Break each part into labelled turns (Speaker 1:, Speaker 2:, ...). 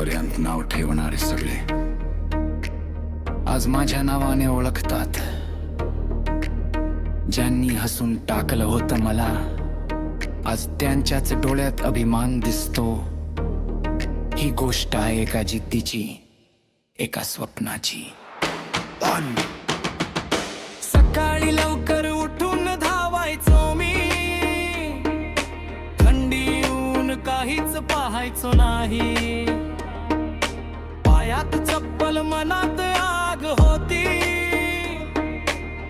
Speaker 1: आजपर्यंत नाव ठेवणारे सगळे आज माझ्या नावाने ओळखतात. ज्यांनी हसून टाकलं होतं मला, आज त्यांच्याच डोळ्यात अभिमान दिसतो. ही गोष्ट आहे एका जिद्दीची, एका स्वप्नाची. सकाळी लवकर उठून धावायचो मी, थंडी ऊन काहीच पाहायचो नाही. पायात चप्पल मनात आग होती,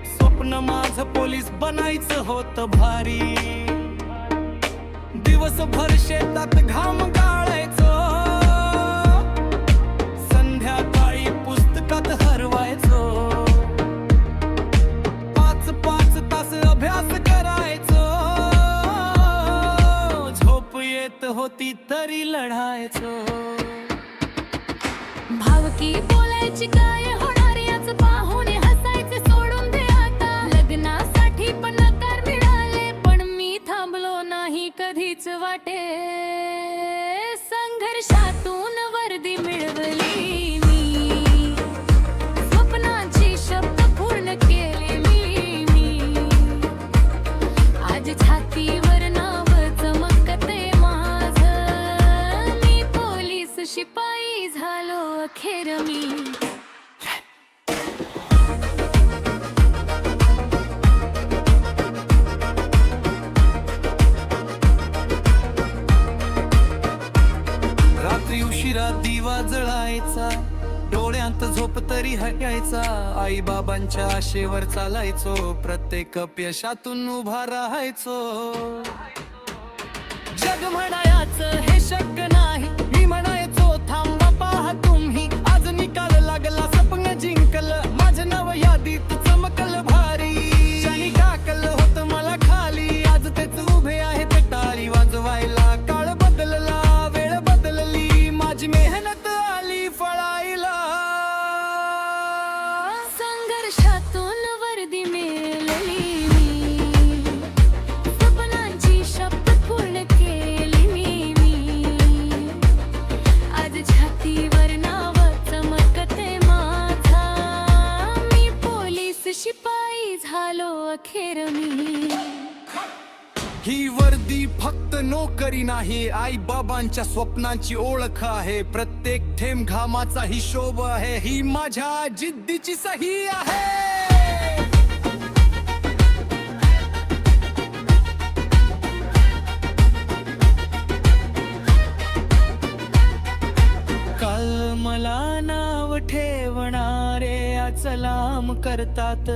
Speaker 1: स्वप्न माझं पोलीस बनायचं होतं भारी. दिवसभर शेतात घाम गाळायचो, संध्याकाळी पुस्तकात हरवायचो. 5-5 तास अभ्यास करायचो, झोप येत होती तरी लढायचो.
Speaker 2: भावकी बोलायची काय होणार याच पाहून हसायचे सोडून दे आता. लग्नासाठी पण नकार मिळाले, पण मी थांबलो नाही कधीच वाटे. संघर्षातून वर्दी मिळवली मी, स्वप्नाची शब्द पूर्ण केले मी. आज छातीवर नाव चमकते माझं, मी पोलीस शिपाई झालो अखेर मी.
Speaker 1: रात्री उशिरा दिवा जळायचा, डोळ्यांत झोप तरी हटायचा. आई बाबांच्या आशेवर चालायचो, प्रत्येक अपयशातून उभा राहायचो. जग म्हणायचं हे शक्य नाही, मी म्हणायचो थांबा पहा तुम्ही. आज निकाल लागला, स्वप्न जिंकलं, माझं नाव यादीत चमकलं भारी. ज्यांनी टाकलं होतं मला खाली, आज तेच उभे आहेत टाळी वाजवायला. काळ बदलला, वेळ बदलली, माझी मेहनत आली फळायला.
Speaker 2: संघर्षातून वर्दी मिळवली मी, स्वप्नांची शपथ पूर्ण केली मी. आज छातीवर नाव चमकते माझा, मी पोलीस शिपाई झालो अखेर मी.
Speaker 1: ही वर्दी फक्त नोकरी नाही, आई बाबांच्या स्वप्नांची ओळख आहे. प्रत्येक थेंब घामाचा हिशोब आहे, ही माझ्या जिद्दीची सही आहे. काल मला नाव ठेवणारे आज लांब करतात,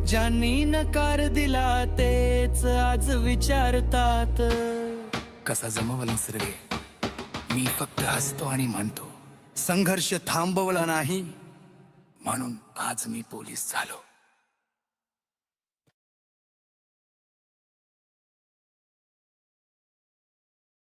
Speaker 1: ज्यांनी नकार दिला तेच आज विचारतात. कसा जमवलास रे, मी फक्त हसतो आणि म्हणतो संघर्ष थांबवला नाही, म्हणून आज मी पोलीस झालो.